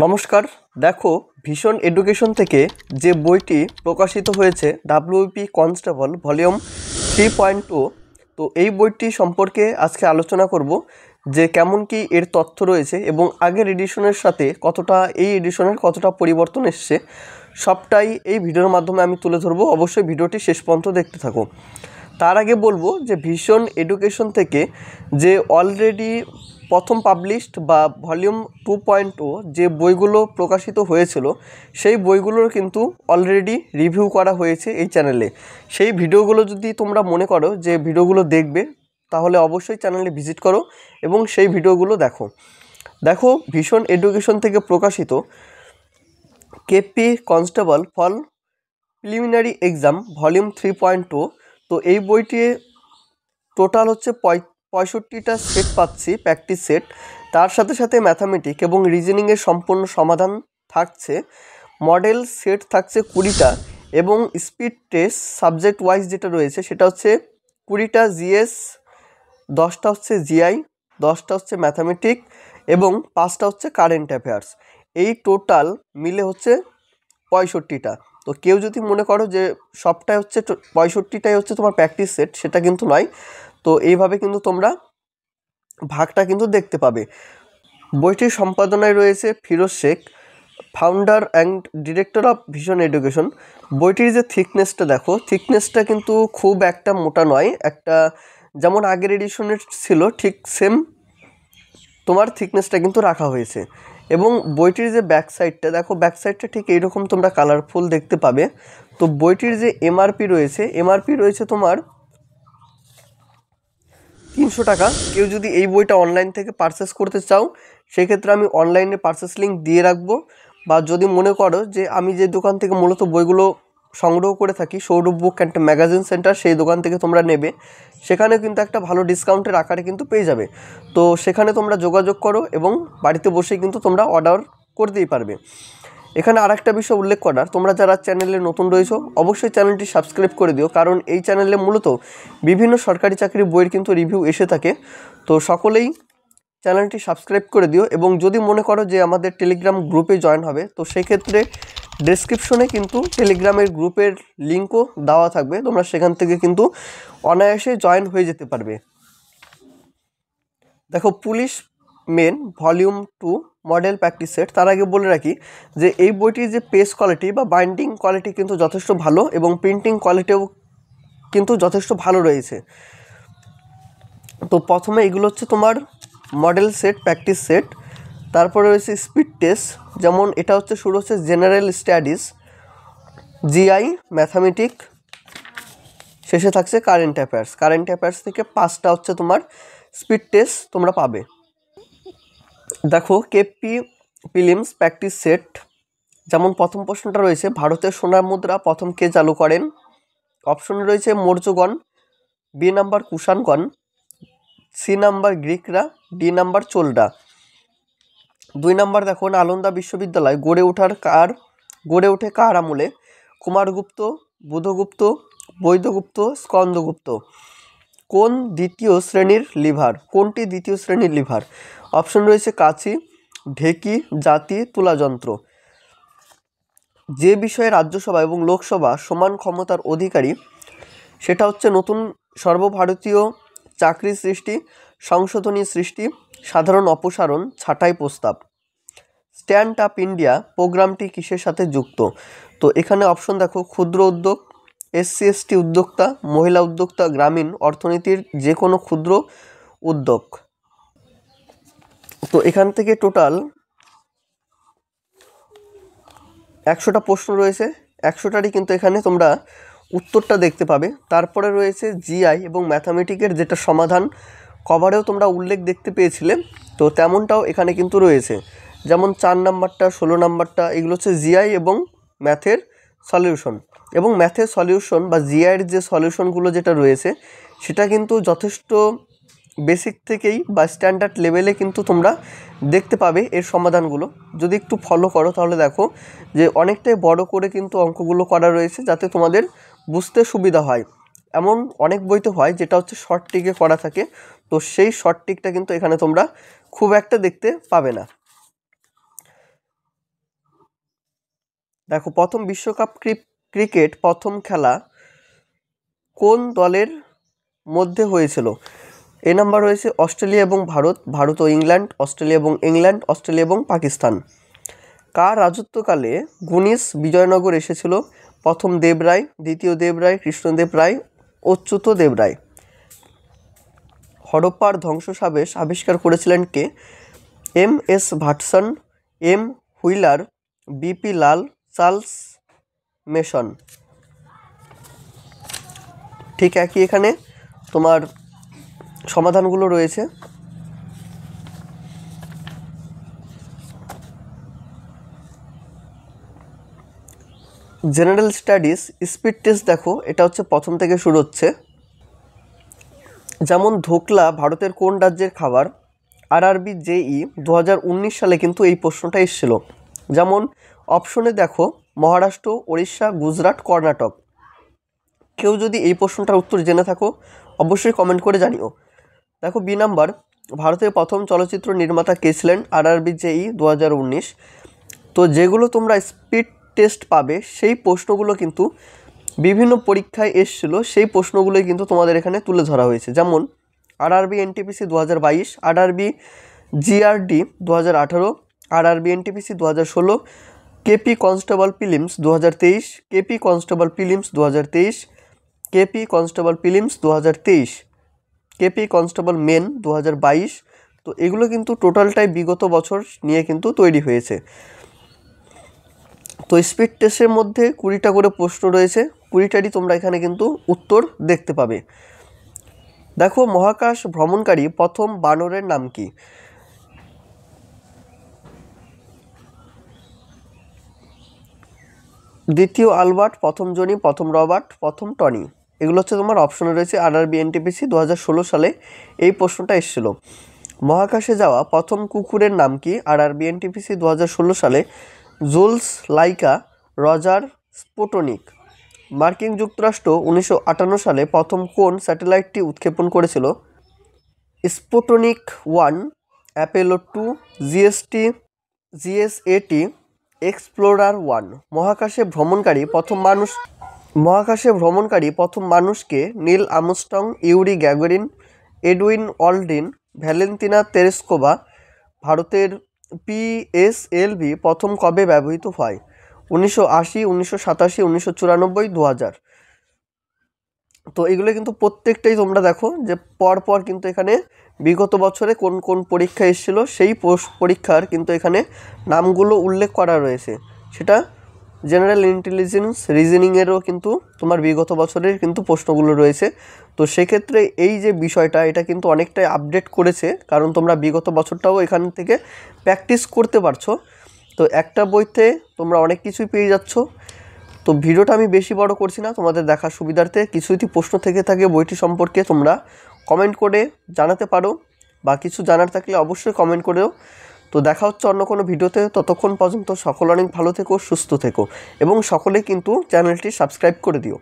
নমস্কার। দেখো, vision education থেকে যে বইটি প্রকাশিত হয়েছে ডাব্লিউপি কনস্টেবল ভলিউম 3.2, তো এই বইটি সম্পর্কে আজকে আলোচনা করব যে কেমন কি এর তথ্য রয়েছে এবং আগের এডিশনের সাথে কতটা এই এডিশনের কতটা পরিবর্তন এসছে, সবটাই এই ভিডিওর মাধ্যমে আমি তুলে ধরবো। অবশ্যই ভিডিওটি শেষ পর্যন্ত দেখতে থাকো। তার আগে বলবো যে ভিশন এডুকেশন থেকে যে অলরেডি প্রথম পাবলিশড বা ভলিউম 2.2 যে বইগুলো প্রকাশিত হয়েছিল, সেই বইগুলোর কিন্তু অলরেডি রিভিউ করা হয়েছে এই চ্যানেলে। সেই ভিডিওগুলো যদি তোমরা মনে করো যে ভিডিওগুলো দেখবে, তাহলে অবশ্যই চ্যানেলে ভিজিট করো এবং সেই ভিডিওগুলো দেখো ভিশন এডুকেশন থেকে প্রকাশিত KP constable for preliminary exam volume 3.2। তো এই বইটি টোটাল হচ্ছে 65টা সেট পাচ্ছি, প্র্যাকটিস সেট। তার সাথে সাথে ম্যাথামেটিক এবং রিজনিংয়ের সম্পূর্ণ সমাধান থাকছে। মডেল সেট থাকছে 20টা এবং স্পিড টেস্ট সাবজেক্ট ওয়াইজ যেটা রয়েছে সেটা হচ্ছে 20টা জিএস, 10টা হচ্ছে জিআই, 10টা হচ্ছে ম্যাথামেটিক এবং 5টা হচ্ছে কারেন্ট অ্যাফেয়ার্স। এই টোটাল মিলে হচ্ছে 65টা। তো কেউ যদি মনে করো যে সবটাই হচ্ছে 65টাই হচ্ছে তোমার প্র্যাকটিস সেট, সেটা কিন্তু নয়। তো এইভাবে কিন্তু তোমরা ভাগটা কিন্তু দেখতে পাবে। বইটির সম্পাদনায় রয়েছে Firoz Sheikh, founder and director of vision education. বইটির যে থিকনেসটা দেখো, থিকনেসটা কিন্তু খুব একটা মোটা নয়, একটা যেমন আগের এডিশনের ছিল ঠিক সেম তোমার থিকনেসটা কিন্তু রাখা হয়েছে। এবং বইটির যে ব্যাক সাইডটা দেখো, ব্যাক সাইডটা ঠিক এইরকম তোমরা কালারফুল দেখতে পাবে। তো বইটির যে এমআরপি রয়েছে তোমার 300 টাকা। কেউ যদি এই বইটা অনলাইন থেকে পারচেস করতে চাও, সেক্ষেত্রে আমি অনলাইনে পারচেস লিঙ্ক দিয়ে রাখবো। বা যদি মনে করো যে আমি যে দোকান থেকে মূলত বইগুলো সংগ্রহ করে থাকি, Sourav book and magazine centre, সেই দোকান থেকে তোমরা নেবে, সেখানে কিন্তু একটা ভালো ডিসকাউন্টের আকারে কিন্তু পেয়ে যাবে। তো সেখানে তোমরা যোগাযোগ করো এবং বাড়িতে বসেই কিন্তু তোমরা অর্ডার করতেই পারবে। এখানে আরেকটা বিষয় উল্লেখ করার, তোমরা যারা চ্যানেলে নতুন রয়েছো অবশ্যই চ্যানেলটি সাবস্ক্রাইব করে দিও, কারণ এই চ্যানেলে মূলত বিভিন্ন সরকারি চাকরির বইয়ের কিন্তু রিভিউ এসে থাকে। তো সকলেই চ্যানেলটি সাবস্ক্রাইব করে দিও এবং যদি মনে করো যে আমাদের টেলিগ্রাম গ্রুপে জয়েন হবে, তো সেক্ষেত্রে ডেসক্রিপশনে কিন্তু টেলিগ্রামের গ্রুপের লিঙ্কও দেওয়া থাকবে, তোমরা সেখান থেকে কিন্তু অনায়াসে জয়েন হয়ে যেতে পারবে। দেখো, police main volume 2 model practice set. তার আগে বলে রাখি যে এই বইটির যে পেজ কোয়ালিটি বা বাইন্ডিং কোয়ালিটি কিন্তু যথেষ্ট ভালো এবং প্রিন্টিং কোয়ালিটিও কিন্তু যথেষ্ট ভালো রয়েছে। তো প্রথমে এগুলো হচ্ছে তোমার মডেল সেট, প্র্যাকটিস সেট। তারপরে রয়েছে স্পিড টেস্ট, যেমন এটা হচ্ছে শুরু হচ্ছে জেনারেল স্টাডিজ, জিআই, ম্যাথামেটিক, শেষে থাকছে কারেন্ট অ্যাফেয়ার্স থেকে 5টা হচ্ছে তোমার স্পিড টেস্ট তোমরা পাবে। দেখো, কেপি প্রিলিমস প্র্যাকটিস সেট, যেমন প্রথম প্রশ্নটা রয়েছে ভারতের সোনার মুদ্রা প্রথম কে চালু করেন। অপশনে রয়েছে মৌর্যগণ, বি নাম্বার কুষাণগণ, সি নাম্বার গ্রিকরা, ডি নাম্বার চোলরা। 2 নাম্বার দেখো, নালন্দা বিশ্ববিদ্যালয় গড়ে ওঠে কার আমলে। কুমারগুপ্ত, বুধগুপ্ত, বৈদগুপ্ত, স্কন্দগুপ্ত। কোনটি দ্বিতীয় শ্রেণীর লিভার। অপশন রয়েছে কাঁচি, ঢেকি, জাতি, তুলাযন্ত্র। যে বিষয়ে রাজ্যসভা এবং লোকসভা সমান ক্ষমতার অধিকারী, সেটা হচ্ছে নতুন সর্বভারতীয় চাকরি সৃষ্টি, সংশোধনী সৃষ্টি, সাধারণ অপসারণ, ছাঁটাই প্রস্তাব। স্ট্যান্ড আপ ইন্ডিয়া প্রোগ্রামটি কিসের সাথে যুক্ত। তো এখানে অপশন দেখো, ক্ষুদ্র উদ্যোগ, SC/ST উদ্যোক্তা, মহিলা উদ্যোক্তা, গ্রামীণ অর্থনীতির যে কোনো ক্ষুদ্র উদ্যোগ। তো এখান থেকে টোটাল 100টা প্রশ্ন রয়েছে, 100টারই কিন্তু এখানে তোমরা উত্তরটা দেখতে পাবে। তারপরে রয়েছে জিআই এবং ম্যাথামেটিকের যেটা সমাধান কভারেও তোমরা উল্লেখ দেখতে পেয়েছিলে, তো তেমনটাও এখানে কিন্তু রয়েছে। যেমন 4 নাম্বারটা, 16 নাম্বারটা, এগুলো হচ্ছে জিআই এবং ম্যাথের সলিউশন। এবং ম্যাথের সলিউশন বা জিআইয়ের যে সলিউশনগুলো যেটা রয়েছে, সেটা কিন্তু যথেষ্ট বেসিক থেকেই বা স্ট্যান্ডার্ড লেভেলে কিন্তু তোমরা দেখতে পাবে এর সমাধানগুলো। যদি একটু ফলো করো তাহলে দেখো যে অনেকটাই বড় করে কিন্তু অঙ্কগুলো করা রয়েছে, যাতে তোমাদের বুঝতে সুবিধা হয়। এমন অনেক বইতে হয় যেটা হচ্ছে শর্ট ট্রিকে করা থাকে, তো সেই শর্ট ট্রিকটা কিন্তু এখানে তোমরা খুব একটা দেখতে পাবে না। দেখো প্রথম বিশ্বকাপ ক্রিকেট প্রথম খেলা কোন দলের মধ্যে হয়েছিল? এ নাম্বার হয়েছে অস্ট্রেলিয়া এবং ভারত ও ইংল্যান্ড, অস্ট্রেলিয়া এবং ইংল্যান্ড, অস্ট্রেলিয়া এবং পাকিস্তান। কার রাজত্বকালে গুনিস বিজয়নগর এসেছিল? প্রথম দেবরায়, দ্বিতীয় দেবরায়, কৃষ্ণদেব রায়, অচ্যুত দেব রায়। হরপ্পার ধ্বংসাবশেষ আবিষ্কার করেছিলেন কে? এম.এস. ভাটসন, M. Wheeler, B P. Lal, Charles Masson. ঠিক একই এখানে তোমার সমাধানগুলো রয়েছে। জেনারেল স্টাডিজ স্পিড টেস্ট দেখো, এটা হচ্ছে প্রথম থেকে শুরু হচ্ছে। যেমন ধোকলা ভারতের কোন রাজ্যের খাবার? আরআরবি জেই 2019 সালে কিন্তু এই প্রশ্নটা এসেছিল। যেমন অপশনে দেখো মহারাষ্ট্র, উড়িষ্যা, গুজরাট, কর্ণাটক। কেউ যদি এই প্রশ্নটার উত্তর জেনে থাকো অবশ্যই কমেন্ট করে জানিও। দেখো বি নাম্বার, ভারতের প্রথম চলচ্চিত্র নির্মাতা কে ছিলেন? আরআরবি জেই 2019। তো যেগুলো তোমরা স্পিড টেস্ট পাবে সেই প্রশ্নগুলো কিন্তু বিভিন্ন পরীক্ষায় এসেছিলো, সেই প্রশ্নগুলোই কিন্তু তোমাদের এখানে তুলে ধরা হয়েছে। যেমন RRB NTPC 2022, RRB GRD 2018, RRB NTPC 2016, KP constable prelims 2023, KP constable prelims 2023, KP constable prelims 2023, KP constable main 2022। তো এগুলো কিন্তু টোটালটাই বিগত বছর নিয়ে কিন্তু তৈরি হয়েছে। তো স্পিড টেস্টের মধ্যে 20টা করে প্রশ্ন রয়েছে, 20টারই তোমরা এখানে কিন্তু উত্তর দেখতে পাবে। দেখো মহাকাশ ভ্রমণকারী প্রথম বানরের নাম কি? দ্বিতীয় আলবার্ট, প্রথম জনি, প্রথম রবার্ট, প্রথম টনি। এগুলো হচ্ছে তোমার অপশনে রয়েছে। আরআরবি এনটিপিসি 2016 সালে এই প্রশ্নটা এসেছিল। মহাকাশে যাওয়া প্রথম কুকুরের নাম কি? আরআরবি এনটিপিসি 2016 সালে জুলস লাইকা, রজার স্পুটনিক। মার্কিন যুক্তরাষ্ট্র 1958 সালে প্রথম কোন স্যাটেলাইটটি উৎক্ষেপণ করেছিল? Sputnik 1, Apollo 2, GSAT, Explorer 1। মহাকাশে ভ্রমণকারী প্রথম মানুষকে? Neil Armstrong, Yuri Gagarin, Edwin Aldrin, Valentina Tereshkova. ভারতের পিএসএলভি প্রথম কবে ব্যবহৃত হয়? 1980, 1987, 1994, 2000। তো এগুলো কিন্তু প্রত্যেকটাই তোমরা দেখো যে পরপর কিন্তু এখানে বিগত বছরে কোন কোন পরীক্ষা এসেছিলো সেই পরীক্ষার কিন্তু এখানে নামগুলো উল্লেখ করা রয়েছে। সেটা জেনারেল ইন্টেলিজেন্স রিজনিংয়েরও কিন্তু তোমার বিগত বছরের কিন্তু প্রশ্নগুলো রয়েছে। তো সেক্ষেত্রে এই যে বিষয়টা এটা কিন্তু অনেকটাই আপডেট করেছে, কারণ তোমরা বিগত বছরটাও এখান থেকে প্র্যাকটিস করতে পারছো। তো একটা বইতে তোমরা অনেক কিছুই পেয়ে যাচ্ছ। তো ভিডিওটা আমি বেশি বড় করছি না, তোমাদের দেখার সুবিধার্থে কিছু যদি প্রশ্ন থেকে থাকে বইটি সম্পর্কে তোমরা কমেন্ট করে জানাতে পারো, বা কিছু জানার থাকলে অবশ্যই কমেন্ট করেও। তো দেখা হচ্ছে অন্য কোনো ভিডিওতে। ততক্ষণ পর্যন্ত সকলে অনেক ভালো থেকো, সুস্থ থেকো এবং সকলে কিন্তু চ্যানেলটি সাবস্ক্রাইব করে দিও।